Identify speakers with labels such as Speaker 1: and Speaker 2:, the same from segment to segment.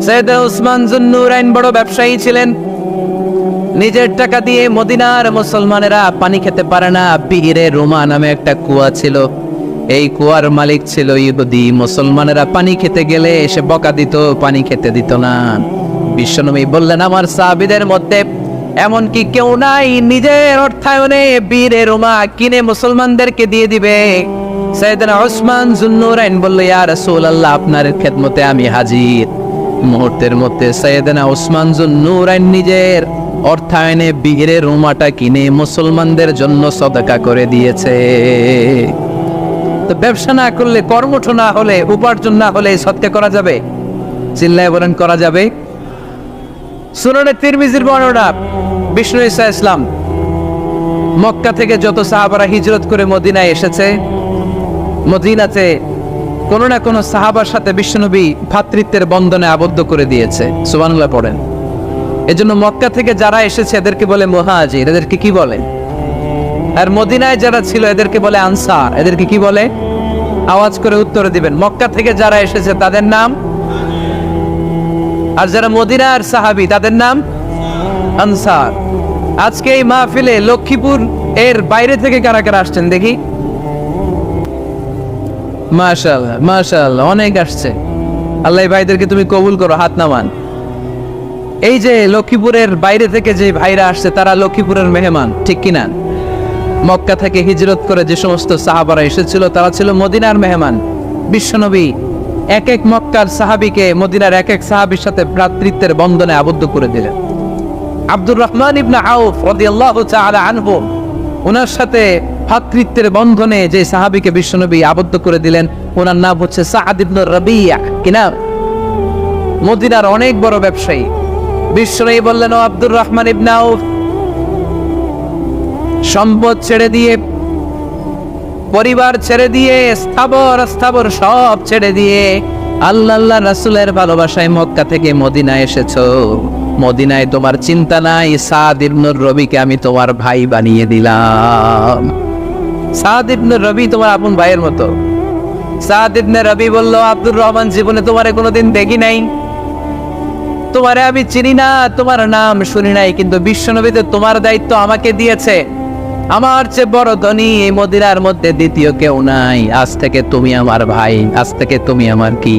Speaker 1: সাইয়েদনা উসমান যুন্নুরাইন বড় ব্যবসায়ী ছিলেন। নিজের টাকা দিয়ে মদিনার মুসলমানেরা পানি খেতে পারে না। বিহিরে রোমা নামে একটা কুয়া ছিল, এই কুয়ার মালিক ছিল ইহুদি। মুসলমানেরা পানি খেতে গেলে এসে বকা দিত, পানি খেতে দিত না। বিশ্বনবী বললেন, আমার সাহাবীদের মধ্যে এমন কি কেউ নাই নিজের অর্থায়নে বীরে রোমা কিনে মুসলমানদেরকে দিয়ে দিবে? সাইয়েদনা উসমান যুন্নুরাইন বলল, ইয়া রাসূলুল্লাহ, আপনার খেদমতে আমি হাজির। মুহূর্তের মধ্যে সাইয়েদনা উসমান যুন্নুরাইন নিজের অর্থায়নে বীরে রোমাটা কিনে মুসলমানদের জন্য সদকা করে দিয়েছে। তো ব্যবসা না করলে, কর্মঠ না হলে, উপার্জন না হলে সদকা করা যাবে? চিল্লায় বলেন, করা যাবে? সুনানে তিরমিজির বর্ণনা, বিষ্ণু ঈসা ইসলাম মক্কা থেকে যত সাহাবারা হিজরত করে মদিনায় এসেছে, মদিনাতে কোন না কোন সাহাবার সাথে বিশ্বনবী ভ্রাতৃত্বের বন্ধনে আবদ্ধ করে দিয়েছে। সুবহানাল্লাহ পড়েন। এজন্য মক্কা থেকে যারা এসেছে এদেরকে বলে মুহাজির। এদেরকে কি বলে? আর মদিনায় যারা ছিল এদেরকে বলে আনসার। এদেরকে কি বলে? আওয়াজ করে উত্তর দিবেন। মক্কা থেকে যারা এসেছে তাদের নাম, আর যারা মদিনার সাহাবী তাদের নাম আনসার। আজকে এই মাহফিলে লক্ষ্মীপুর এর বাইরে থেকে কারা কারা আসছেন দেখি? মাশাআল্লাহ, মাশাআল্লাহ, অনেক আসছে। আল্লাহ ভাইদেরকে তুমি কবুল করো, হাত নামান। এই যে লক্ষ্মীপুরের বাইরে থেকে যে ভাইরা আসছে তারা লক্ষ্মীপুরের মেহমান, ঠিক কিনা? মক্কা থেকে হিজরত করে যে সমস্ত সাহাবারা এসেছিল তারা ছিল মদিনার মেহমান। বিশ্বনবী এক এক মক্কার সাহাবীকে মদিনার এক এক সাহাবীর সাথে ভ্রাতৃত্বের বন্ধনে আবদ্ধ করে দিলেন। আব্দুর রহমান ইবনে আউফ রাদিয়াল্লাহু তাআলা আনহু, ওনার সাথে ভ্রাতৃত্বের বন্ধনে যে সাহাবীকে বিশ্বনবী আবদ্ধ করে দিলেন, ওনার নাম হচ্ছে সাআদ ইবনে রাবিয়া। কি নাম? মদিনার অনেক বড় ব্যবসায়ী। বিশ্বনবী বললেন, ও আব্দুর রহমান ইবনে আউফ, সম্পদ ছেড়ে দিয়ে, পরিবার ছেড়ে দিয়ে, স্থাবর সব ছেড়ে দিয়ে আল্লাহ রাসূলের ভালোবাসায় মক্কা থেকে মদিনায় এসেছো। মদিনায় তোমার চিন্তা নাই, সাদ ইবনে রবিকে আমি তোমার ভাই বানিয়ে দিলাম। সাদ ইবনে রবি তোমার আপন ভাইয়ের মতো। সাদ ইবনে রবি বলল, আব্দুর রহমান, জীবনে তোমারে কোনোদিন দেখি নাই, তোমারে আমি চিনি না, তোমার নাম শুনি নাই, কিন্তু বিশ্বনবীতে তোমার দায়িত্ব আমাকে দিয়েছে। আমার চেয়ে বড় ধনী এই মদিনার মধ্যে দ্বিতীয় কেউ নাই। আজ থেকে তুমি আমার ভাই, আজ থেকে তুমি আমার কি?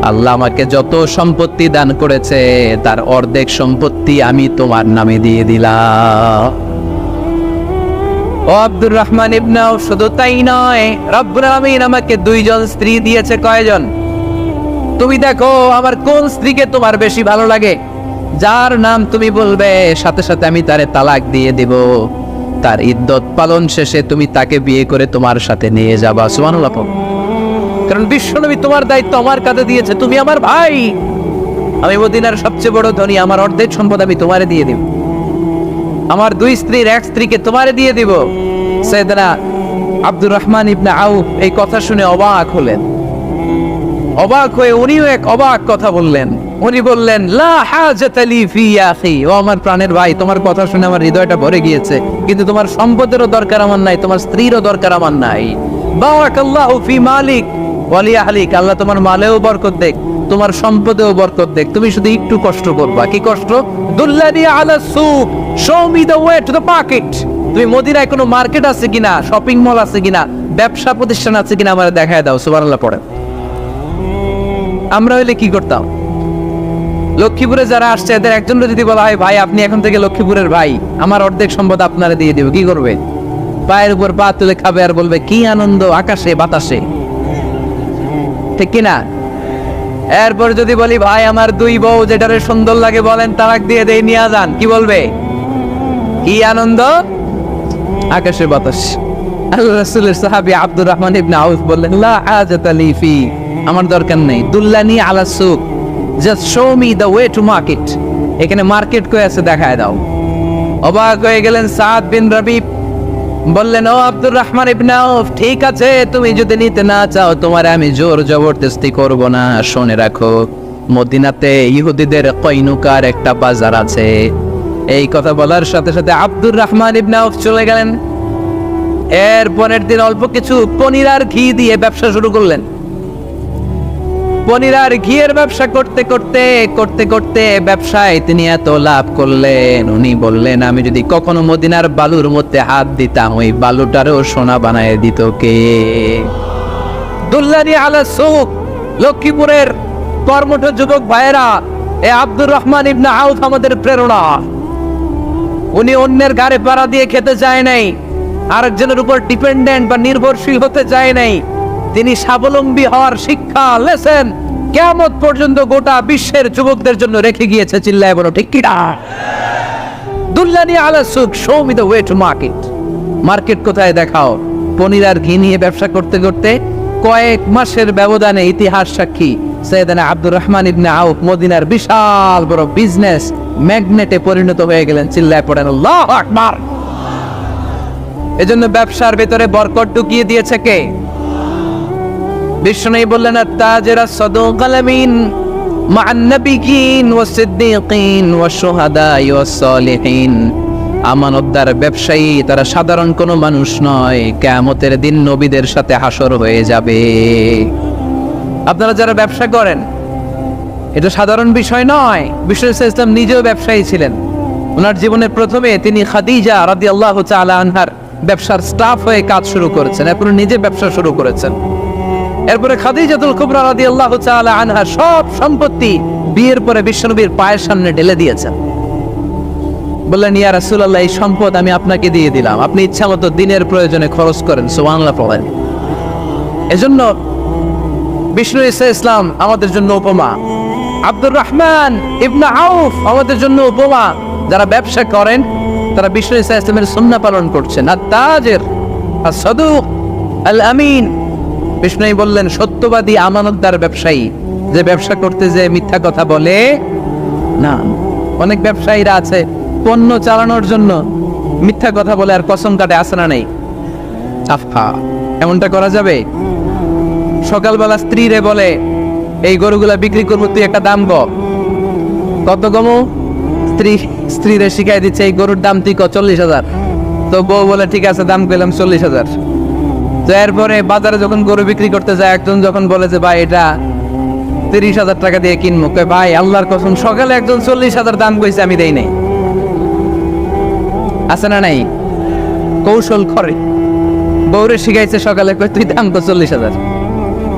Speaker 1: আল্লাহ আমাকে যত সম্পত্তি দান করেছে তার অর্ধেক সম্পত্তি আমি তোমার নামে দিয়ে দিলাম। ও আব্দুর রহমান ইবনে আউফ, শুধু তাই নয়, রব্বুল আলামিন আমাকে দুইজন স্ত্রী দিয়েছে। কয়জন? তুমি দেখো আমার কোন স্ত্রীকে তোমার বেশি ভালো লাগে, যার নাম তুমি বলবে সাথে সাথে আমি তারে তালাক দিয়ে দেব। তার ইদ্দত পালন শেষে তুমি তাকে বিয়ে করে তোমার সাথে নিয়ে যাবা। সুবহানাল্লাহ। কারণ বিশ্বনবী তোমার দায়িত্ব আমার কাঁধে দিয়েছে, তুমি আমার ভাই। আমি মদিনার সবচেয়ে বড় ধনী, আমার অর্ধেক সম্পদ আমি তোমারে দিয়ে দেব। আমার দুই স্ত্রীর এক স্ত্রীকে তোমারে দিয়ে দিব। সাইয়েদনা আব্দুর রহমান ইবনে আউফ এই কথা শুনে অবাক হলেন। অবাক হয়ে উনিও এক অবাক কথা বললেন। উনি বললেন, লা হাজাতা লি ফি ইয়া আখি, ও আমার প্রাণের ভাই, তোমার কথা শুনে আমার হৃদয়টা ভরে গিয়েছে, কিন্তু তোমার সম্পদেরও দরকার আমার নাই, তোমার স্ত্রীরও দরকার আমার নাই। বারাকাল্লাহু ফি মালিক ওয়া লি আহলিক, আল্লাহ তোমার মালেও বরকত দেখ, তোমার সম্পদেও বরকত দেখ। তুমি শুধু একটু কষ্ট করবা। কি কষ্ট? দুল্লানি আলা সুক, show me the way to the market. তুমি মদিনায় কোনো মার্কেট আছে কিনা, শপিং মল আছে কিনা, ব্যবসা প্রতিষ্ঠান আছে কিনা আমারে দেখায় দাও। সুবহানাল্লাহ পড়ে। আমরা হইলে কি করতাম? লক্ষ্মীপুরে যারা আসছে এদের একজন যদি বলা হয়, ভাই আপনি এখন থেকে লক্ষ্মীপুরের ভাই, আমার অর্ধেক সম্পদ আপনারে দিয়ে দেব, কি করবে? পায়ের উপর পা তুলে খাবে আর বলবে, কি আনন্দ আকাশে বাতাসে, ঠিক কিনা? এরপর যদি বলি, ভাই আমার দুই বউ, যেটারে সুন্দর লাগে বলেন তালাক দিয়ে দেই, নিয়ে যান, কি বলবে? কি আনন্দ আকাশে বাতাস। আল্লাহ রাসূলের সাহাবী আব্দুর রহমান ইবনে আউফ বললেন, লা হাজাতা লি ফি, আমার দরকার নেই। দুল্লানি আলা সুক, just show me the way to market. এখানে মার্কেট কই আছে দেখায় দাও। অবাক হয়ে গেলেন সাদ বিন রবি, বললেন, ও আব্দুর রহমান ইবনে আউফ, ঠিক আছে, তুমি যদি নিতে না চাও তোমারে আমি জোর জবরদস্তি করব না। শুনে রাখো, মদিনাতে ইহুদিদের কয়নুকার একটা বাজার আছে। এই কথা বলার সাথে সাথে আব্দুর রহমান ইবনে আউফ চলে গেলেন। এর পরের দিন অল্প কিছু পনির আর ঘি দিয়ে ব্যবসা শুরু করলেন। পনির আর ঘিয়ের ব্যবসা করতে করতে করতে করতে ব্যবসায় তিনি এত লাভ করলেন, উনি বললেন আমি যদি কখনো মদিনার বালুর মধ্যে হাত দিতাম ওই বালুটারও সোনা বানায় দিত কে? দুল্লানি আলা সুক, লক্ষ্মীপুরের কর্মঠ যুবক ভাইয়েরা, এ আব্দুর রহমান ইবনে আউফ আমাদের প্রেরণা। উনি অন্যের ঘাড়ে পাড়া দিয়ে খেতে চায় নাই, আরেকজনের উপর ডিপেন্ডেন্ট বা নির্ভরশীল হতে চায় নাই। তিনি স্বাবলম্বী হওয়ার শিক্ষা লেসেন কিয়ামত পর্যন্ত গোটা বিশ্বের যুবকদের জন্য রেখে গিয়েছে। চিল্লায় বলো ঠিক কিনা? দুল্লানি আলা সুক, show me the way to market. Market কোথায় দেখাও। পনির আর ঘি নিয়ে ব্যবসা করতে করতে কয়েক মাসের ব্যবধানে ইতিহাস সাক্ষী সাইয়েদনা আব্দুর রহমান ইবনে আউফ মদিনার বিশাল বড় বিজনেস ম্যাগনেটে পরিণত হয়ে গেলেন। চিল্লায় পড়েন আল্লাহু আকবার। এজন্য ব্যবসার ভেতরে বরকত ঢুকিয়ে দিয়েছে কে? বিষ্ণু বললেন আত-তাজিরা সাদুকাল আমিন মা'আন নাবিয়্যিন ওয়াস সিদ্দীকিন ওয়াস শুহাদা'i ওয়াস সালিহিন। আমানতদার ব্যবসায়ী তারা সাধারণ কোনো মানুষ নয়, কিয়ামতের দিন নবীদের সাথে হাসর হয়ে যাবে। আপনারা যারা ব্যবসা করেন, এটা সাধারণ বিষয় নয়। বিষ্ণু ইসলাম নিজেও ব্যবসায়ী ছিলেন। ওনার জীবনের প্রথমে তিনি খাদিজা রাদিয়াল্লাহু তাআলা আনহার ব্যবসার স্টাফ হয়ে কাজ শুরু করেছেন, এরপরে নিজে ব্যবসা শুরু করেছেন। এরপরে খাদিজাতুল কুবরা রাদিয়াল্লাহু তাআলা আনহা সব সম্পত্তি বিয়ের পরে বিশ্বনবীর পায়ের সামনে ঢেলে দিয়েছেন। বললেন ইয়া রাসূলুল্লাহ, এই সম্পদ আমি আপনাকে দিয়ে দিলাম, আপনি ইচ্ছামতো দিনের প্রয়োজনে খরচ করেন। সুবহানাল্লাহ পড়েন। এজন্য বিষ্ণু ইসলাম আমাদের জন্য উপমা, আব্দুর রহমান ইবনে আউফ আমাদের জন্য উপমা। যারা ব্যবসা করেন তারা বিষ্ণু ইসলামের সুন্নাহ পালন করছেন। আত-তাজির আস-সাদুক আল আমিন, বিষ্ণু বললেন সত্যবাদী আমানতদার ব্যবসায়ী, যে ব্যবসা করতে যে মিথ্যা কথা বলে না। অনেক ব্যবসায়ীরা আছে পণ্য চালানোর জন্য মিথ্যা কথা বলে আর কসম কাটে, আছে না নেই? আফা, এমনটা করা যাবে? সকালবেলা স্ত্রীরে বলে এই গরুগুলা বিক্রি করবো, তুই একটা দাম কত কমু? স্ত্রীরে শিখাই দিচ্ছে এই গরুর দাম তুই 40,000। তো বউ বলে ঠিক আছে, দাম কইলাম 40,000। তো এরপরে বাজারে যখন গরু বিক্রি করতে যায়, একজন যখন বলে যে ভাই এটা 30,000 টাকা দিয়ে কিনবো, কয় ভাই আল্লাহর কসম সকালে একজন 40,000 দাম কইছে, আমি দেই নাই। আছে না নাই? কৌশল করে বউরে শিখাইছে সকালে, কয় তুই দাম কর 40,000।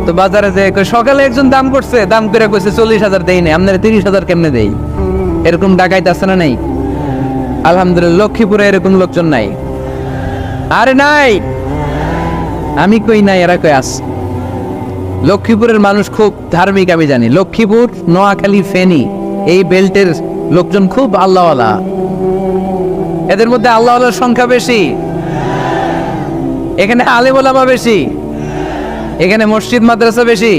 Speaker 1: তো বাজারে যে সকালে একজন দাম করছে, দাম করে কইছে 40,000 দেই নাই, আপনারা 30,000 কেমনে দেই? এরকম ডাকাইত আছে না নাই? আলহামদুলিল্লাহ লক্ষ্মীপুরে এরকম লোকজন নাই। আরে নাই, আমি কই নাই, এরা কই আছে। লক্ষ্মীপুরের মানুষ খুব ধার্মিক, আমি জানি। লক্ষ্মীপুর, নোয়াখালী, ফেনী এই বেল্টের লোকজন খুব আল্লাহওয়ালা। এদের মধ্যে আল্লাহওয়ালার সংখ্যা বেশি, এখানে আলেম ওলামা বেশি, এখানে মসজিদ মাদ্রাসা বেশি।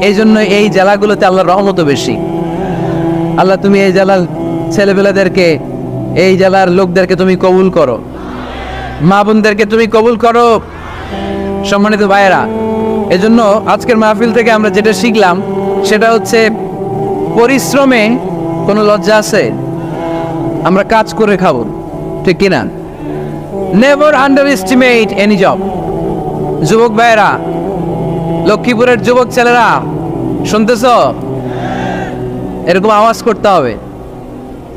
Speaker 1: এই জন্য এই জেলাগুলোতে আল্লাহর রহমতও বেশি। আল্লাহ তুমি এই জেলার ছেলেপেলেদেরকে, এই জেলার লোকদেরকে তুমি কবুল করো, মা বোনদেরকে তুমি কবুল করো। সম্মানিত ভাইয়েরা, এজন্য আজকের মাহফিল থেকে আমরা যেটা শিখলাম সেটা হচ্ছে পরিশ্রমে কোনো লজ্জা আছে? আমরা কাজ করে খাবো, ঠিক কিনা? Never under estimate any job. যুবক ভাইয়েরা, লক্ষ্মীপুরের যুবক ছেলেরা শুনতেছ? এরকম আওয়াজ করতে হবে,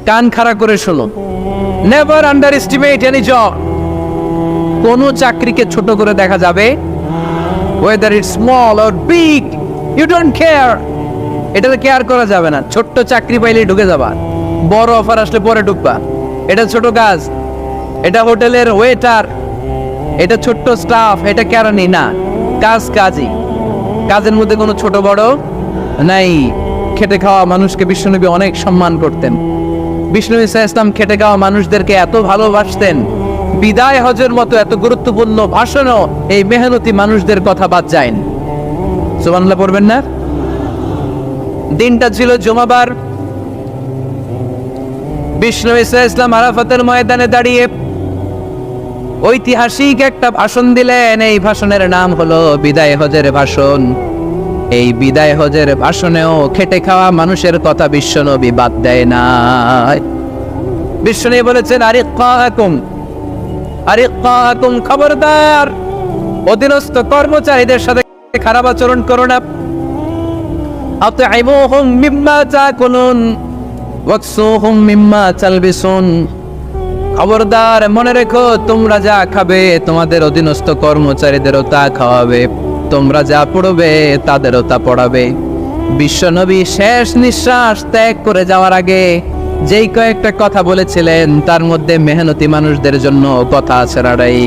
Speaker 1: কান খাড়া করে শোনো। Never under estimate any job. কোনো চাকরিকে ছোট করে দেখা যাবে, whether it's small or big, you don't care. এটাতে কেয়ার করা যাবে না। ছোট্ট চাকরি পাইলেই ঢুকে যাবা, বড় অফার আসলে পরে ঢুকবা। এটা ছোট কাজ, এটা হোটেলের ওয়েটার, এটা ছোট্ট স্টাফ, এটা কেরানি না, কাজ কাজই। কাজের মধ্যে কোনো ছোট বড় নাই। খেটে খাওয়া মানুষকে বিশ্বনবী অনেক সম্মান করতেন। বিষ্ণু ইসলাম খেটে খাওয়া মানুষদেরকে এত ভালোবাসতেন, বিদায় হজের মতো এত গুরুত্বপূর্ণ ভাষণও এই মেহনতি মানুষদের কথা বাদ যায়নি। সুবহানাল্লাহ পড়বেন না? দিনটা ছিল জুমাবার। বিষ্ণু ইসলাম আরাফাতের ময়দানে দাঁড়িয়ে ঐতিহাসিক একটা ভাষণ দিলেন। এই ভাষণের নাম হলো বিদায় হজের ভাষণ। এই বিদায় হজের ভাষণেও খেটে খাওয়া মানুষের কথা বিশ্বনবী বাদ দেয় না। বিশ্বনবী বলেছেন আরিক্কাকুম, খবরদার অধীনস্থ কর্মচারীদের সাথে খারাপ আচরণ করো না। আতঈমুহুম মিম্মা তাকুলুন ওয়াকসুহুম মিম্মা তালবিসুন। খবরদার, মনে রেখো, তোমরা যা খাবে তোমাদের অধীনস্থ কর্মচারীদেরও তা খাওয়াবে, তোমরা যা পড়বে তাদেরও তা পড়াবে। বিশ্বনবী শেষ নিঃশ্বাস ত্যাগ করে যাওয়ার আগে যেই কয়েকটা কথা বলেছিলেন তার মধ্যে মেহনতি মানুষদের জন্য কথা আছে রাড়াই।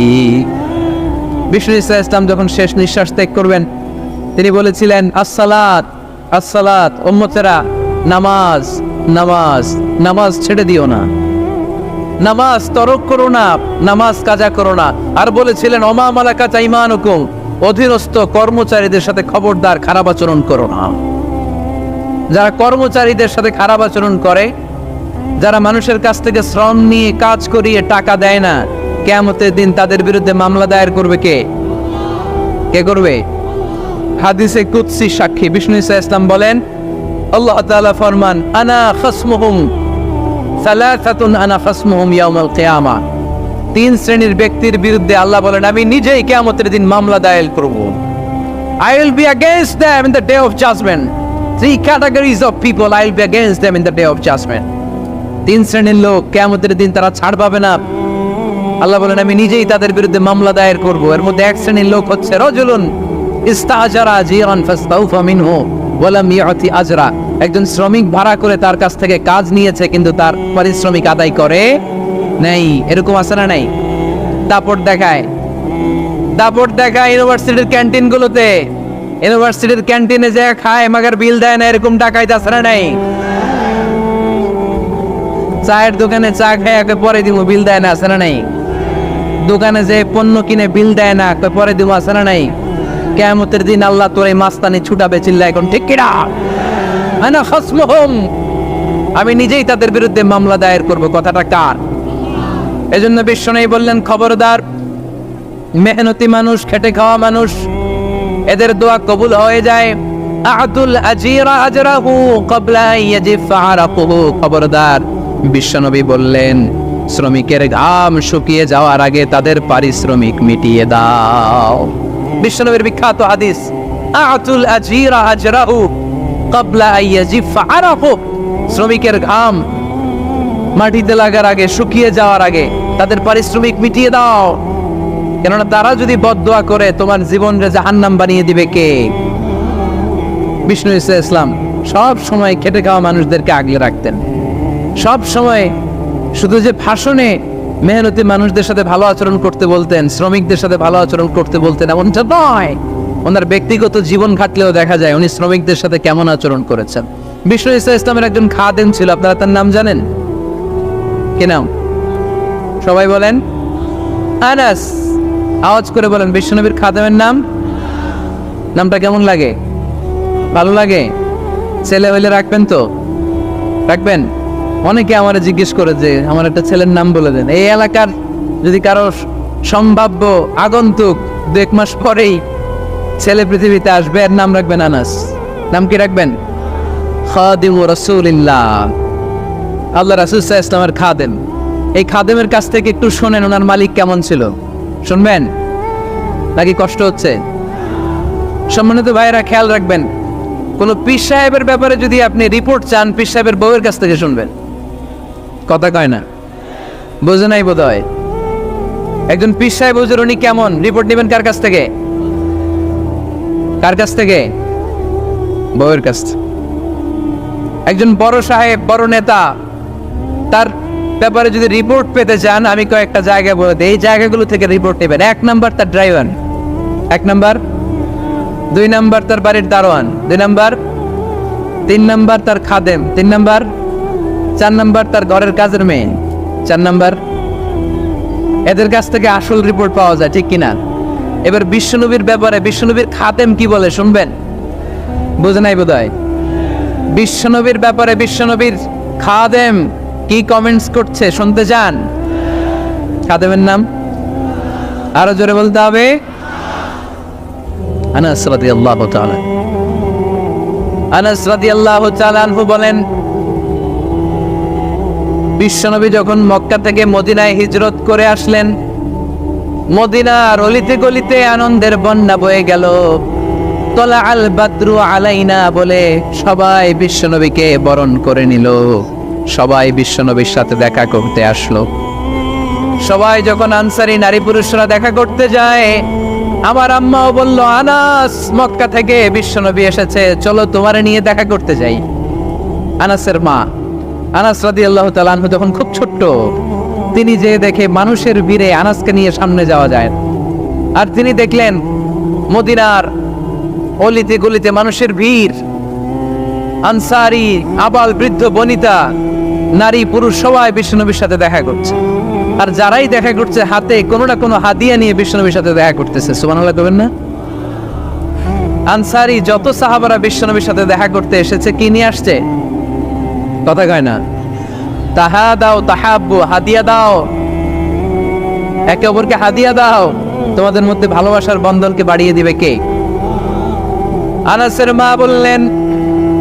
Speaker 1: বিষ্ণু ইসলাম যখন শেষ নিঃশ্বাস ত্যাগ করবেন তিনি বলেছিলেন, আসসালাত আসসালাত, উম্মতেরা নামাজ নামাজ নামাজ ছেড়ে দিও না, নামাজ তরক করো না, নামাজ কাজা করো না। আর বলেছিলেন, ওমা মালাকাত আইমানুকুম, অধীনস্থ কর্মচারীদের সাথে খবরদার খারাপ আচরণ করো না। যারা কর্মচারীদের সাথে খারাপ আচরণ করে, যারা মানুষের কাছ থেকে শ্রম নিয়ে কাজ করিয়ে টাকা দেয় না, কিয়ামতের দিন তাদের বিরুদ্ধে মামলা দায়ের করবে কে? কে করবে? হাদিসে কুদসি সাক্ষী বিষ্ণু ইসলাম বলেন, আল্লাহ তাআলা ফরমান, আনা খাসমুহুম সালাসাতুন আনা খাসমুহুম ইয়াউমাল কিয়ামা। তিন শ্রেণীর ব্যক্তির বিরুদ্ধে আল্লাহ বলেন, আমি নিজেই কিয়ামতের দিন মামলা দায়ের করব। I will be against them in the day of judgment. Three categories of people I will be against them in the day of judgment. তিন শ্রেণীর লোক কিয়ামতের দিন তারা ছাড় পাবে না। আল্লাহ বলেন, আমি নিজেই তাদের বিরুদ্ধে মামলা দায়ের করব। এর মধ্যে এক শ্রেণীর লোক হচ্ছে রাজুলুন ইস্তাজারা জিরান ফাস্তাউফা মিনহু ওয়া লাম ইয়াতি আজরা। একজন শ্রমিক ভাড়া করে তার কাছ থেকে কাজ নিয়েছে কিন্তু তার পারিশ্রমিক আদায় করে নাই। এরকম আছে না নাই? দাপট দেখায়, দাপট দেখায় ইউনিভার্সিটির ক্যান্টিনগুলোতে। ইউনিভার্সিটির ক্যান্টিনে যে খায় মাগার বিল দেয় না, এরকম ডাকাইতে আছে না নাই? চায়ের দোকানে চা খায় পরে দিব, বিল দেয় না, আছে না নাই? দোকানে যে পণ্য কিনে বিল দেয় না, পরে দিব, আছে না নাই? কিয়ামতের দিন আল্লাহ তোর এই মাস্তানি ছুটাবে, চিল্লা এখন ঠিক কিনা? আনা খাসমুহুম, আমি নিজেই তাদের বিরুদ্ধে মামলা দায়ের করব। কথাটা কার? এজন্য বিশ্বনবী বললেন, খবরদার, মেহনতি মানুষ, খেটে খাওয়া মানুষ, এদের দোয়া কবুল হয়ে যায়। আতুল আজিরা আজরাহু ক্বাবলা ইয়াজিফা আরাকুহু। খবরদার, বিশ্বনবী বললেন, শ্রমিকের ঘাম শুকিয়ে যাওয়ার আগে তাদের পারিশ্রমিক মিটিয়ে দাও। বিশ্বনবীর বিখ্যাত হাদিস, আতুল আজিরা আজরাহু ক্বাবলা ইয়াজিফা আরাকুহু। শ্রমিকের ঘাম মাটিতে লাগার আগে, শুকিয়ে যাওয়ার আগে তাদের পারিশ্রমিক মিটিয়ে দাও। কেননা তারা যদি বদদোয়া করে তোমার জীবনকে জাহান্নাম বানিয়ে দিবে কে? বিষ্ণু ইসলাম সব সময় খেটে খাওয়া মানুষদেরকে আগলে রাখতেন। সব সময় শুধু যে ভাষণে মেহনতি মানুষদের সাথে ভালো আচরণ করতে বলতেন, শ্রমিকদের সাথে ভালো আচরণ করতে বলতেন, এমনটা নয়। ওনার ব্যক্তিগত জীবন ঘাটলেও দেখা যায় উনি শ্রমিকদের সাথে কেমন আচরণ করেছেন। বিষ্ণু ইসলামের একজন খাদেম ছিল, আপনারা তার নাম জানেন? কি নাম? সবাই বলেন আনাস। আওয়াজ করে বলেন, বিশ্বনবীর খাদেমের নাম। নামটা কেমন লাগে? ভালো লাগে? ছেলে হইলে রাখবেন তো? রাখবেন? অনেকে আমার জিজ্ঞেস করে যে আমার একটা ছেলের নাম বলে দেন। এই এলাকার যদি কারো সম্ভাব্য আগন্তুক 2 মাস পরেই ছেলে পৃথিবীতে আসবে, এর নাম রাখবেন আনাস। নাম কি রাখবেন? খাদিমু রাসূলিল্লাহ, আল্লাহ রাসূল সাল্লাল্লাহু আলাইহি ওয়াসাল্লামের খাদেম। এই খাদেমের কাছ থেকে একটু শোনেন ওনার মালিক কেমন ছিল। শুনবেন নাকি কষ্ট হচ্ছে? সম্মানিত ভাইয়েরা, খেয়াল রাখবেন, কোন পীর সাহেবের ব্যাপারে যদি আপনি রিপোর্ট চান, পীর সাহেবের বউয়ের কাছ থেকে শুনবেন। কথা কয় না, বোঝে নাই বোধ হয়। একজন পীর সাহেব হুজুর উনি কেমন, রিপোর্ট নেবেন কার কাছ থেকে? কার কাছ থেকে? বউয়ের কাছ থেকে। একজন বড় সাহেব, বড় নেতা, তার ব্যাপারে যদি রিপোর্ট পেতে চান, আমি কয়েকটা জায়গা বলে দিই, এই জায়গাগুলো থেকে রিপোর্ট নেবেন। 1 নাম্বার তার ড্রাইভার, 1 নাম্বার। 2 নাম্বার তার বাড়ির দারোয়ান, 2 নাম্বার। 3 নাম্বার তার খাদেম, 3 নাম্বার। 4 নাম্বার তার ঘরের কাজের মেয়ে, 4 নাম্বার। এদের কাছ থেকে আসল রিপোর্ট পাওয়া যায়, ঠিক কিনা? এবার বিশ্বনবীর ব্যাপারে বিশ্বনবীর খাদেম কি বলে শুনবেন? বুঝে নাই বোধ হয়। বিশ্বনবীর ব্যাপারে বিশ্বনবীর খাদেম কি কমেন্টস করছে শুনতে চান? খাদেমের নাম আরো জোরে বলতে হবে। আনাস রাদিয়াল্লাহু তাআলা, আনাস রাদিয়াল্লাহু তাআলা আনহু বলেন, বিশ্বনবী যখন মক্কা থেকে মদিনায় হিজরত করে আসলেন, মদিনার অলিতে গলিতে আনন্দের বন্যা বয়ে গেল। তলা আল বাদরু আলাইনা বলে সবাই বিশ্বনবীকে বরণ করে নিল। সবাই বিশ্বনবীর সাথে দেখা করতে আসলো। সবাই যখন আনসারী নারী পুরুষরা দেখা করতে যায়, আমার আম্মাও বলল, আনাস মক্কা থেকে বিশ্বনবী এসেছে, চলো তোমারে নিয়ে দেখা করতে যাই। আনাসের মা আনাস রাদিয়াল্লাহু তাআলা আনহু তখন খুব ছোট্ট। তিনি যে দেখে মানুষের ভিড়ে আনাসকে নিয়ে সামনে যাওয়া যায়, আর তিনি দেখলেন মদিনার অলিতে গলিতে মানুষের ভিড়, আনসারী আবাল বৃদ্ধ বনিতা নারী পুরুষ সবাই বিশ্বনবীর সাথে দেখা করছে। আর যারাই দেখা করছে হাতে কোনো না কোনো হাদিয়া নিয়ে বিশ্বনবীর সাথে দেখা করতেছে। সুবহানাল্লাহ কবেন না? আনসারী যত সাহাবারা বিশ্বনবীর সাথে দেখা করতে এসেছে কি নিয়ে আসছে? কথা কয় না? তাহা দাও তাহাব্বু, হাদিয়া দাও, একে অপরকে হাদিয়া দাও। তোমাদের মধ্যে ভালোবাসার বন্ধনকে বাড়িয়ে দিবে কে? আনাসের মা বললেন,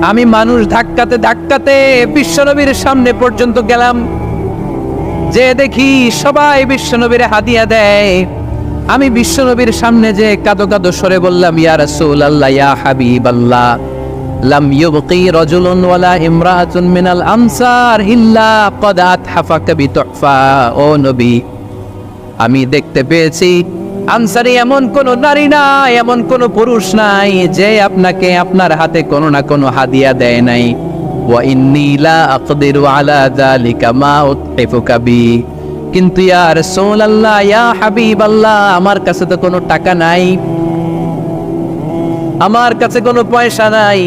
Speaker 1: আমি মানুষ ধাক্কাতে ধাক্কাতে বিশ্বনবীর সামনে পর্যন্ত গেলাম, যে দেখি সবাই বিশ্বনবীর হাদিয়া দেয়। আমি বিশ্বনবীর সামনে যে কাঁদো কাঁদো সরে বললাম, ইয়া রাসূলুল্লাহ ইয়া হাবিবাল্লাহ, লাম ইউবকি রাজুলুন ওয়ালা ইমরাআতুন মিনাল আমসার ইল্লা ক্বাদ আতহাফাকা বিতুহফা। ও নবী, আমি দেখতে পেয়েছি আনসারী এমন কোন নারী নাই, এমন কোন পুরুষ নাই যে আপনাকে আপনার হাতে কোনো না কোনো হাদিয়া দেয় নাই। ওয়া ইন্নী লা আকদিরু আলা যালিকা মা উতহিফুকা বি। কিন্তু ইয়া রাসূলুল্লাহ ইয়া হাবিবাল্লাহ, আমার কাছে তো কোনো টাকা নাই, আমার কাছে কোনো পয়সা নাই,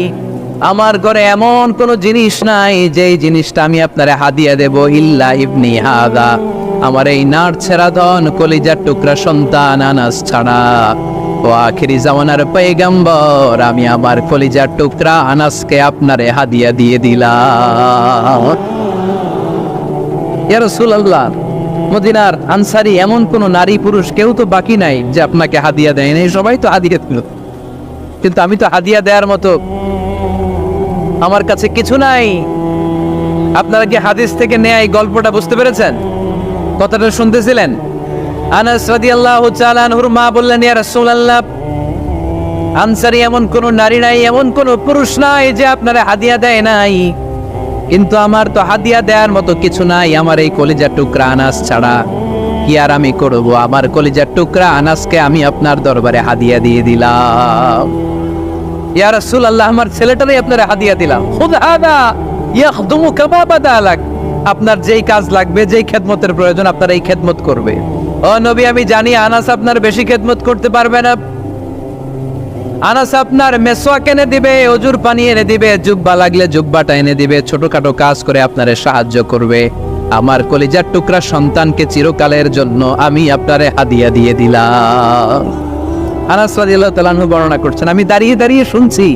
Speaker 1: আমার ঘরে এমন কোনো জিনিস নাই যেই জিনিসটা আমি আপনারে হাদিয়া দেব। ইল্লা ইবনি হাদা, আমার এই নার ছেড়া ধন কলিজার টুকরা সন্তান আনাস ছাড়া। ও আখিরি জামানার পয়গম্বর, আমি আমার কলিজার টুকরা আনাসকে আপনারে হাদিয়া দিয়ে দিলাম। ইয়া রাসূলুল্লাহ, মদিনার আনসারী এমন কোন নারী পুরুষ কেউ তো বাকি নাই যে আপনাকে হাদিয়া দেয় নাই, সবাই তো হাদিয়া দিল, কিন্তু আমি তো হাদিয়া দেওয়ার মতো আমার কাছে কিছু নাই। আপনারা কি হাদিস থেকে নেয়া এই গল্পটা বুঝতে পেরেছেন? কথাটা শুনতেছিলেন? আনাস রাদিয়াল্লাহু তাআলা আনহুর মা বললেন, ইয়া রাসূলুল্লাহ, আনসারী এমন কোন নারী নাই, এমন কোন পুরুষ নাই যে আপনারা হাদিয়া দেয় নাই, কিন্তু আমার তো হাদিয়া দেওয়ার মতো কিছু নাই আমার এই কলিজার টুকরা আনাস ছাড়া। কি আর আমি করব? আমার কলিজার টুকরা আনাসকে আমি আপনার দরবারে হাদিয়া দিয়ে দিলাম। ইয়া রাসূলুল্লাহ, আমার ছেলেটারই আপনারা হাদিয়া দিলাম। খুদ হাদা ইয়াখদুমু কামা বাদালাক, আপনার যেই কাজ লাগবে, যেই খেদমতের প্রয়োজন আপনার এই খেদমত করবে। ও নবী, আমি জানি আনাস আপনার বেশি খেদমত করতে পারবে না। আনাস আপনার মেসওয়াক এনে দিবে, অজুর পানি এনে দিবে, জুব্বা লাগলে জুব্বাটা এনে দিবে, ছোটখাটো কাজ করে আপনারে সাহায্য করবে। আমার কলিজার টুকরা সন্তানকে চিরকালের জন্য আমি আপনারে হাদিয়া দিয়ে দিলাম। আনাস রাদিয়াল্লাহু তাআলা আনহু বর্ণনা করছেন, আমি দাঁড়িয়ে দাঁড়িয়ে শুনছি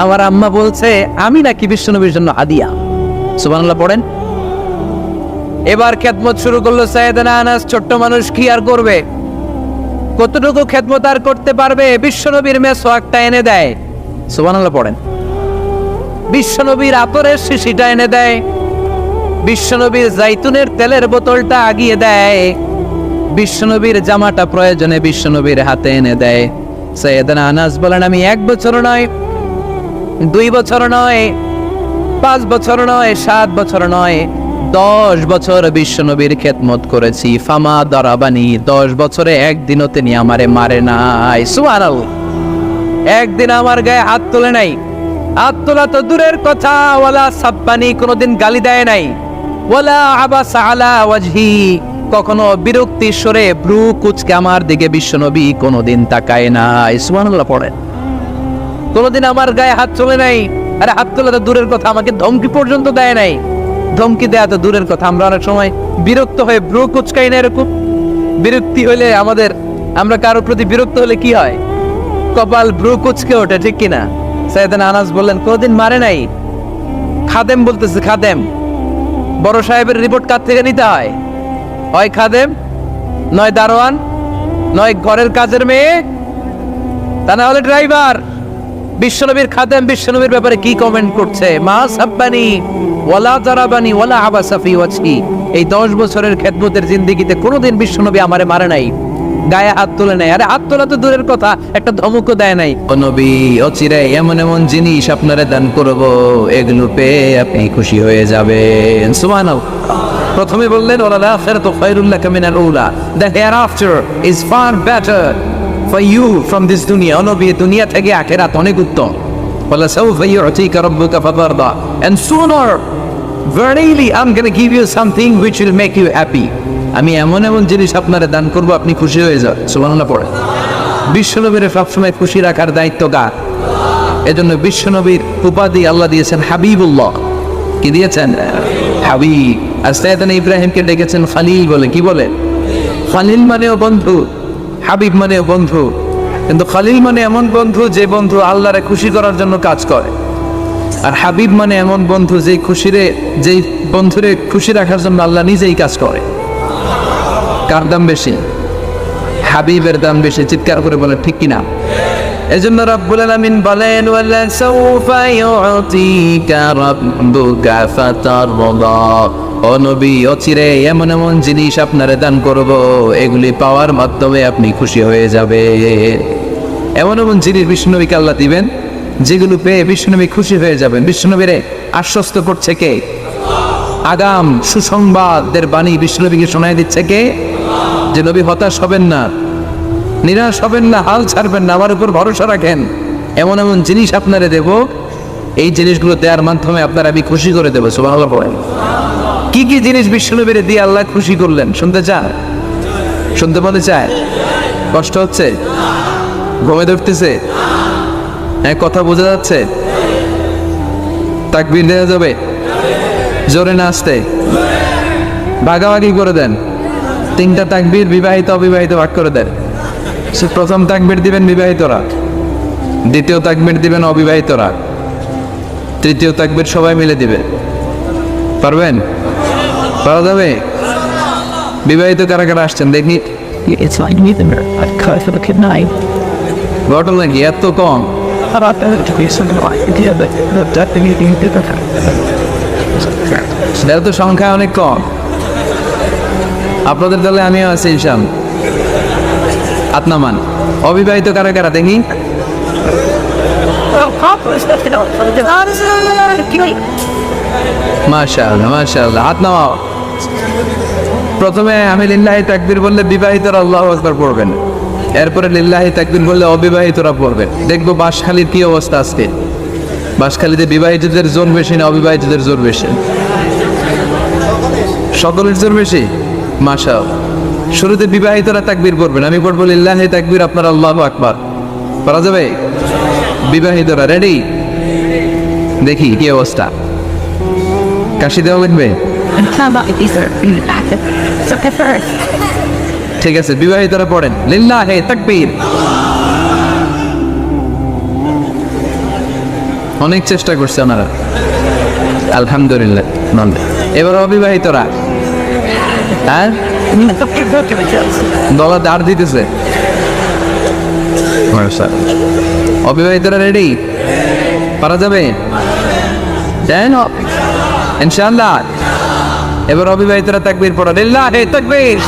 Speaker 1: আমার আম্মা বলছে আমি নাকি বিশ্বনবীর জন্য হাদিয়া। সুবহানাল্লাহ পড়েন। এবার খেদমত শুরু করলো সাইয়েদনা আনাস। ছোট্ট মানুষ কি আর করবে, কতটুকু খেদমত আর করতে পারবে? বিশ্বনবীর মেসওয়াকটা এনে দেয়। সুবহানাল্লাহ পড়েন। বিশ্বনবীর আতরের শিশিটা এনে দেয়, বিশ্বনবীর জাইতুনের তেলের বোতলটা আগিয়ে দেয়, বিশ্বনবীর জামাটা প্রয়োজনে বিশ্বনবীর হাতে এনে দেয়। সাইয়েদনা আনাস বলেন, আমি 1 বছর নয়, 2 বছর নয়, 5 বছর নয়, 7 বছর নয়, 10 বছর বিশ্বনবীর খেদমত করেছি। ফামা দারাবানি, 10 বছরে একদিনও তিনি আমারে মারে নাই। সুবহানাল্লাহ, একদিন আমার গায়ে হাত তোলে নাই। হাত তোলা তো দূরের কথা, ওয়ালা সাব্বানি, কোনোদিন গালি দেয় নাই। ওয়ালা আবাসা আলা ওয়াজহি, কখনো বিরক্তি স্বরে ভ্রু কুচকে আমার দিকে বিশ্বনবী কোনোদিন তাকায় নাই। সুবহানাল্লাহ পড়েন। কোনোদিন আমার গায়ে হাত তোলে নাই। আরে হাত তোলা তো দূরের কথা, আমাকে ধমকি পর্যন্ত দেয় নাই। ধমকি দেয়া তো দূরের কথা, আমরা অনেক সময় বিরক্ত হয়ে ভ্রু কুচকাই না। এরকম বিরক্তি হলে আমরা কারোর প্রতি বিরক্ত হলে কি হয়? কপাল ভ্রু কুচকে ওঠে, ঠিক কিনা? সাইয়েদনা আনাস বললেন, কোনদিন মারে নাই। খাদেম বলতেছে, খাদেম, বড় সাহেবের রিপোর্ট কার থেকে নিতে হয়? হয় খাদেম, নয় দারোয়ান, নয় ঘরের কাজের মেয়ে, তা না হলে ড্রাইভার। বিশ্বনবীর খাদেম বিশ্বনবীর ব্যাপারে কি কমেন্ট করছে? মা সাব্বানি ওয়ালা জারাবানি ওয়ালা আবাসা ফি ওয়াজহি। এই 10 বছরের খেদমতের জিন্দেগিতে কোনোদিন বিশ্বনবী আমারে মারে নাই। গায়ে হাত তুলে নেয়। আরে হাত তোলা তো দূরের কথা, একটা ধমকও দেয় নাই। ও নবী, অচিরে এমন এমন জিনিস আপনারে দান করব, এগুলো পেয়ে আপনি খুশি হয়ে যাবেন। সুবহানাল্লাহ। প্রথমে বললেন ওয়ালাল আখিরাতু খায়রুল লাকা মিনাল উলা, the hereafter is far better for you from this দুনিয়া। ও নবী, দুনিয়া থেকে আখিরাত অনেক উত্তম। ওয়ালা সাউফা ইউতিকা রাব্বুকা ফাতারদা, and sooner verily I'm going to give you something which will make you happy. আমি এমন এমন জিনিস আপনারে দান করব, আপনি খুশি হয়ে যাবেন। সুবহানাল্লাহ পড়ে। বিশ্বনবীর সবসময় খুশি রাখার দায়িত্ব কার? এজন্য বিশ্বনবীর উপাধি আল্লাহ দিয়েছেন হাবিবুল্লাহ। কি দিয়েছেন? হাবিব। আর সাইয়েদনা ইব্রাহিমকে ডেকেছেন খলিল বলে। কি বলে? খলিল মানেও বন্ধু, হাবিব মানেও বন্ধু। কিন্তু খলিল মানে এমন বন্ধু যে বন্ধু আল্লাহরে খুশি করার জন্য কাজ করে, আর হাবিব মানে এমন বন্ধু যেই বন্ধুরে খুশি রাখার জন্য আল্লাহ নিজেই কাজ করে। কার দাম বেশি? হাবিবের দাম বেশি। চিৎকার করে বলে ঠিক কিনা? এজন্য রাব্বুল আলামিন বলেন ওয়ালা সাউফা ইউতিকা রাব্বুকা ফাতারদা, ও নবী, অচিরে এমন এমন জিনিস আপনারে দান করব, এগুলি পাওয়ার মাধ্যমে আপনি খুশি হয়ে যাবে। এমন এমন জিনিস বিষ্ণুনবীকে আল্লাহ দিবেন যেগুলো পেয়ে বিষ্ণুনবী খুশি হয়ে যাবেন। বিষ্ণুনবীরে আশ্বস্ত করছে কে? আগাম সুসংবাদের বাণী বিষ্ণুনবীকে শোনায় দিচ্ছে কে? যে নবী হতাশ হবেন না, নিরাশ হবেন না, হাল ছাড়বেন না, আমার উপর ভরসা রাখেন। এমন এমন জিনিস আপনারে দেব, এই জিনিসগুলো দেওয়ার মাধ্যমে আপনার আমি খুশি করে দেবো। সুবহানাল্লাহ বলেন। কি কি জিনিস বিষ্ণুনবীরে দিয়ে আল্লাহ খুশি করলেন শুনতে চায়? শুনতে মনে চায়? কষ্ট হচ্ছে? ঘুমে ধরতেছে? হ্যাঁ, কথা বোঝা যাচ্ছে? তাকবীর দেওয়া যাবে? জোরে না আসতে? ভাগাভাগি করে দেন। 3টা তাকবীর বিবাহিত অবিবাহিত ভাগ করে দেন। প্রথম তাকবীর দিবেন বিবাহিতরা, দ্বিতীয় তাকবীর দিবেন অবিবাহিতরা, তৃতীয় তাকবীর সবাই মিলে দিবে। পারবেন? পারা যাবে? বিবাহিত কারা কারা আসছেন দেখি? ঘটনা কি এত কম? তো সংখ্যা অনেক কম। আপনাদের দলে আমিও আছি ইনশাআল্লাহ। আত্মামান অবিবাহিত কারা কারা দেখি? মাশাআল্লাহ মাশাআল্লাহ, হাত নামাও। প্রথমে আমি লিল্লাহি তাকবীর বললে বিবাহিতরা আল্লাহু আকবার পড়বেন, এরপরে লিল্লাহি তাকবীর বললে অবিবাহিতরা পড়বেন। দেখবো বাঁশখালীর কি অবস্থা আজকে। বাঁশখালীতে বিবাহিতদের জোর বেশি না অবিবাহিতদের জোর বেশি? সকলের জোর বেশি। মাশাআল্লাহ। শুরুতে বিবাহিতরা তাকবীর পড়বেন, আমি পড়বো লিল্লাহি তাকবীর, আপনারা আল্লাহু আকবার। পারা যাবে? বিবাহিতরা রেডি? দেখি কি অবস্থা। কাশি দেওয়া লাগবে? ঠিক আছে, বিবাহিতরা পড়েন লিল্লাহি তাকবীর। অনেক চেষ্টা করছে ওনারা, আলহামদুলিল্লাহ। এবার অবিবাহিতরা, হ্যাঁ, গলা দাঁড় দিতেছে। অবিবাহিতরা রেডি? পারা যাবে? ইনশাআল্লাহ। এবার অবিবাহিতরা তাকবীর পড়া লিল্লাহি তাকবীর।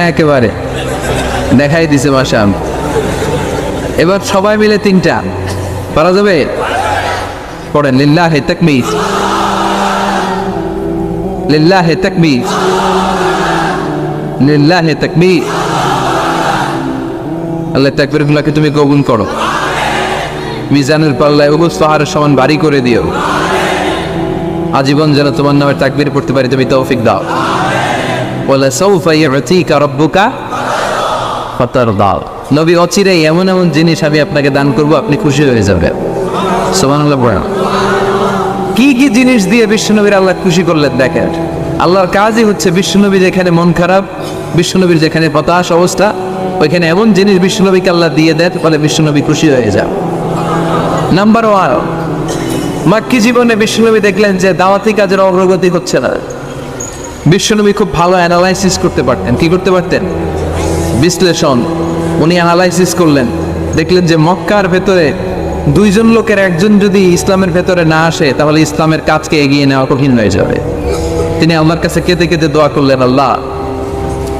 Speaker 1: একেবারে দেখাই দিছে মাশাআল্লাহ। এবার সবাই মিলে 3টা পারা যাবে? পড়েন লিল্লাহি তাকবীর, লিল্লাহি তাকবীর, লিল্লাহি তাকবীর। আল্লাহ তাকবীরগুলোকে তুমি কবুল করো, মিজানের পাল্লায় উহুদ পাহাড়ের সমান ভারী করে দিও। আজীবন যেন তোমার নামে তাকবীর পড়তে পারি, তুমি তৌফিক দাও। ওয়ালা সাউফা ইউতিকা রাব্বুকা ফাতারদা, নবী অচিরেই এমন এমন জিনিস আমি আপনাকে দান করব, আপনি খুশি হয়ে যাবেন। সুবহানাল্লাহ বলেন। কি কি জিনিস দিয়ে বিশ্বনবীর আল্লাহ খুশি করলেন দেখেন। আল্লাহর কাজই হচ্ছে বিশ্বনবী যেখানে মন খারাপ, বিশ্বনবীর যেখানে হতাশ অবস্থা, ওইখানে এমন জিনিস বিশ্বনবীকে আল্লাহ দিয়ে দেন, ফলে বিশ্বনবী খুশি হয়ে যান। নাম্বার 1, মক্কি জীবনে বিশ্বনবী দেখলেন যে দাওয়াতি কাজের অগ্রগতি হচ্ছে না। বিশ্বনবী খুব ভালো অ্যানালাইসিস করতে পারতেন। কি করতে পারতেন? বিশ্লেষণ। উনি অ্যানালাইসিস করলেন, দেখলেন যে মক্কার ভেতরে 2 জন লোকের একজন যদি ইসলামের ভেতরে না আসে, তাহলে ইসলামের কাজকে এগিয়ে নেওয়া কঠিন হয়ে যাবে। তিনি আল্লাহর কাছে কেঁদে কেঁদে দোয়া করলেন, আল্লাহ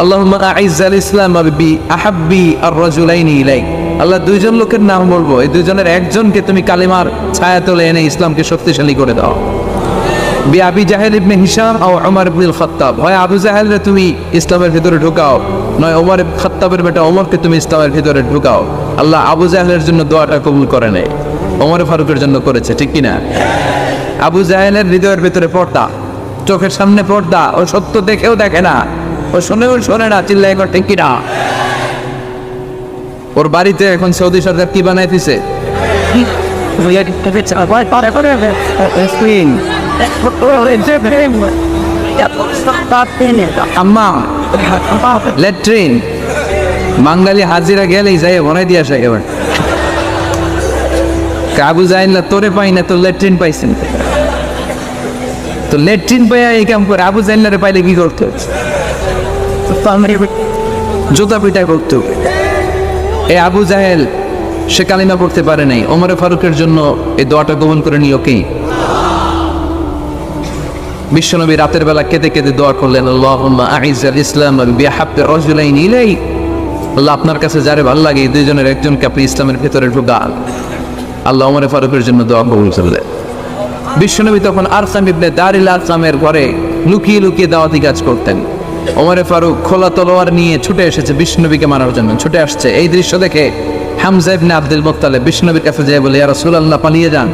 Speaker 1: আল্লাহুম্মা আইজ্জাল ইসলাম বি আহাব্বি আর-রাজুলাইনি ইলাইক। আল্লাহ দুইজন লোকের নাম বলবো, এই দুইজনের একজনকে তুমি কালিমার ছায়াতলে এনে ইসলামকে শক্তিশালী করে দাও। বি আবি জাহেল ইবনে হিশাম ও ওমর ইবনুল খাত্তাব, হয় আবু জাহেলরে তুমি ইসলামের ভিতরে ঢুকাও, নয় ওমর ইবনে খাত্তাবের বেটা ওমরকে তুমি ইসলামের ভিতরে ঢুকাও। আল্লাহ আবু জাহেলের জন্য দোয়াটা কবুল করে নেয়, ওমর ফারুকের জন্য করেছে, ঠিক কিনা? আবু জাহেলের হৃদয়ের ভিতরে পর্দা, চোখের সামনে পর্দা, ও সত্য দেখেও দেখে না, ও শোনেও শোনে না, চিল্লাই করে, ঠিক কিনা? ওর বাড়িতে এখন সৌদি সরকার কি বানাইতেছে? আম্মা ল্যাট্রিন বাঙালি হাজিরা গেলেই যাই বনাই দিয়ে আসে এবার। আবু জাহেল তোরে পাই না, তোর ল্যাট্রিন পাইছেন, তো ল্যাট্রিন পাইয়া এই কাম করে। আবু জাহেলরে পাইলে কি করতে হচ্ছে? জুতা পিটা করতে। এই আবু জাহেল সে কালিমা পড়তে পারে নাই, ওমর ফারুকের জন্য এই দোয়াটা কবুল করে নিল কে? বিশ্বনবী রাতের বেলা কেঁদে কেঁদে দোয়া করলেন, আল্লাহুম্মা আইজ্জাল ইসলাম বিহাব্বি রাজুলাইনি ইলাইক। আল্লাহ আপনার কাছে যারে ভালো লাগে এই দুইজনের একজনকে আপনি ইসলামের ভিতরে ঢুকান। আল্লাহ ওমর ফারুকের জন্য দোয়া কবুল করলেন। বিশ্বনবী তখন আরকাম ইবনে দারিল আরকামের ঘরে লুকিয়ে লুকিয়ে দাওয়াতি কাজ করতেন। ওমর ফারুক খোলা তলোয়ার নিয়ে ছুটে এসেছে বিশ্বনবীকে মারার জন্য, ছুটে আসছে। এই দৃশ্য দেখে হামজা ইবনে আব্দুল মুত্তালিব বিশ্বনবীর কাছে যেয়ে বলে, ইয়া রাসূলুল্লাহ পালিয়ে যান,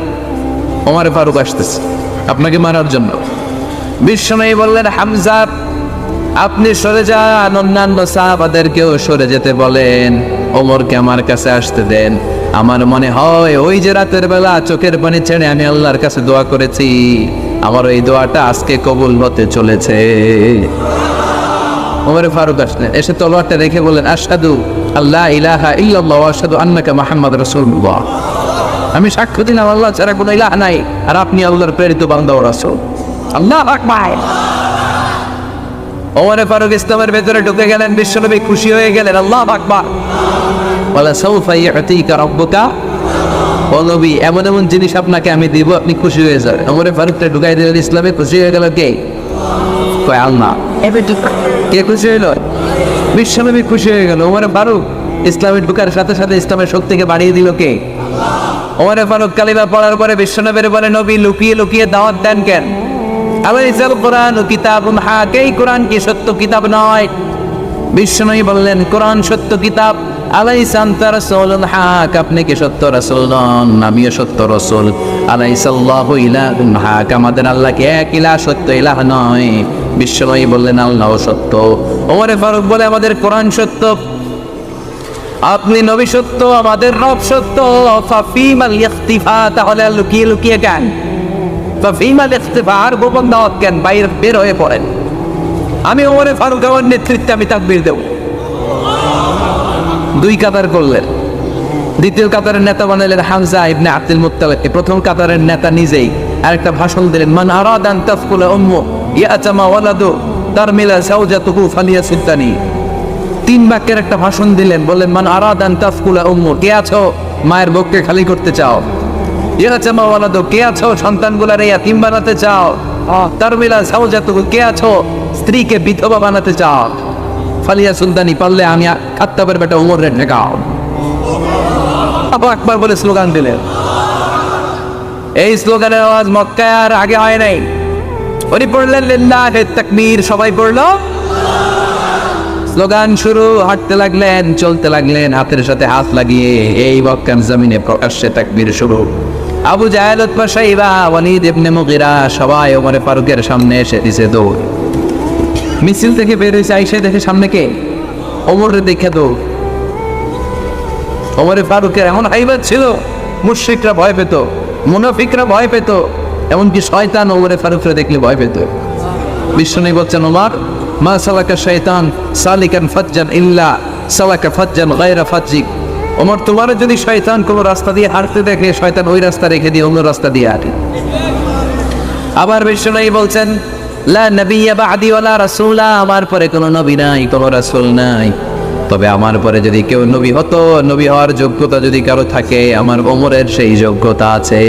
Speaker 1: ওমর ফারুক আসতেছে আপনাকে মারার জন্য। বিশ্বনবী বললেন, হামজা আপনি সরে যান, অন্যান্য সাহাবাদেরকেও সরে যেতে বলেন, ওমরকে আমার কাছে আসতে দেন। আমার মনে হয় ওই যে রাতের বেলা চোখের পানি ছেড়ে আমি আল্লাহর কাছে দোয়া করেছি, আমার এই দোয়াটা আজকে কবুল হতে চলেছে। ওমর ফারুক আসলেন, এসে তলোয়ারটা রেখে বললেন, আশহাদু আল্লা ইলাহা ইল্লাল্লাহ ওয়া আশহাদু আন্নাকা মুহাম্মাদুর রাসূলুল্লাহ। আমি সাক্ষ্য দিলাম আল্লাহ ছাড়া কোনো ইলাহ নাই, আর আপনি আল্লাহর প্রেরিত বান্দা ও রাসূল। আল্লাহু আকবার। ওমর ফারুক ইসলামের ভেতরে ঢুকে গেলেন, বিশ্বনবী খুশি হয়ে গেলেন, আল্লাহু আকবার। ওয়ালা সাউফা ইউতিকা রাব্বুকা, ও নবী এমন এমন জিনিস আপনাকে আমি দিব, আপনি খুশি হয়ে যাবেন। ওমর ফারুকটা ঢুকাই দিলেন ইসলামে, খুশি হয়ে গেল কে? কয় আল্লাহ। কে খুশি হইল? বিশ্বনবী খুশি হয়ে গেল। ওমর ফারুক ইসলামে ঢুকার সাথে সাথে ইসলামের শক্তিকে বাড়িয়ে দিল কে? ওমর ফারুক কালিমা পড়ার পরে বিশ্বনবীর বলে, নবী লুকিয়ে লুকিয়ে দাওয়াত দেন কেন? আলাইসাল কোরআন ও কিতাবুন হাক, এই কোরআন কি সত্য কিতাব নয়? বিশ্বনবী বললেন, কোরআন সত্য কিতাব। আলাইসা আনতা রাসূলুন হাক, আপনি কি সত্য রাসূল নন? আমিও সত্য রাসূল। আলাইসাল্লাহু ইলাহুন হাক, আমাদের আল্লাহ কি এক ইলাহ, সত্য ইলাহ নয়? বিশ্বনবী বললেন, আল্লাহও সত্য। ওমর ফারুক বলে, আমাদের কোরআন সত্য, আপনি নবী সত্য, আমাদের রব সত্য। ফাফিমাল ইখতিফা, তাহলে লুকিয়ে লুকিয়ে কেন? ফাফিমাল ইখতিফা, আর গোপন দাওয়াত কেন? বাইরে বের হয়ে পড়েন। আমি ওমর ফারুক আমার নেতৃত্বে আমি তাকবীর দেব। দুই কাতার করলেন, দ্বিতীয় কাতারের নেতা বানালেন হামজা ইবনে আব্দুল মুত্তালিবকে। প্রথম কাতারের নেতা নিজেই আরেকটা ভাষণ দিলেন, মান আরাদা আন তাফকুলা উম্মু ইয়াতামা ওয়ালাদু তারমিলা যাওজাতুহু ফালিয়াসুদ্দানি। তিন বাক্যের একটা ভাষণ দিলেন, বললেন, মান আরাদা আন তাফকুলা উম্মু, কে আছো মায়ের বুককে খালি করতে চাও? ইয়াতামা ওয়ালাদু, কে আছো সন্তানগুলারে ইয়াতীম বানাতে চাও? তারমিলা যাওজাতুহু, কে আছো স্ত্রীকে বিধবা বানাতে চাও? ফালিয়াসুদ্দানি, পারলে আমি খাত্তাবের বেটা ওমরে ঢেকাও। আল্লাহু আকবার বলে স্লোগান দিলেন। এই স্লোগানের আওয়াজ মক্কায় আর আগে হয় নাই। উনি পড়লেন লিল্লাহি তাকবীর, সবাই পড়লো স্লোগান শুরু। হাঁটতে লাগলেন, চলতে লাগলেন, হাতের সাথে হাত লাগিয়ে এই মক্কার জমিনে প্রকাশ্যে তাকবীর শুরু। আবু জাহেল, উতবা, শাইবা, ওয়ালিদ ইবনে মুগীরা সবাই ওমর ফারুকের সামনে এসে দিছে দৌড়। মিছিল থেকে বের হয়েছে, আইসা দেখে সামনে কে? ওমরে দেখে দৌড়। ওমর ফারুকের এমন হাইবত ছিল, মুশরিকরা ভয় পেত, মুনাফিকরা ভয় পেত, এমনকি শয়তান ওমর ফারুকরে দেখলে ভয় পেত। বিশ্বনবী বলছেন, ওমর মা সালাকা শাইতান সালিকান ফাজ্জান ইল্লা সালাকা ফাজ্জান গায়রা ফাজ্জিক। ওমর, তোমার যদি শয়তান কোন রাস্তা দিয়ে হাঁটতে দেখে, শয়তান ওই রাস্তা রেখে দিয়ে অন্য রাস্তা দিয়ে হাঁটে। আবার বিশ্বনবী বলছেন, লা নবিয়্যা বা'দি ওয়ালা রাসূলা, আমার পরে কোনো নবী নাই, কোনো রাসূল নাই, তবে আমার পরে যদি কেউ নবী হতো, নবী হওয়ার যোগ্যতা যদি কারো থাকে, আমার ওমরের সেই যোগ্যতা আছে।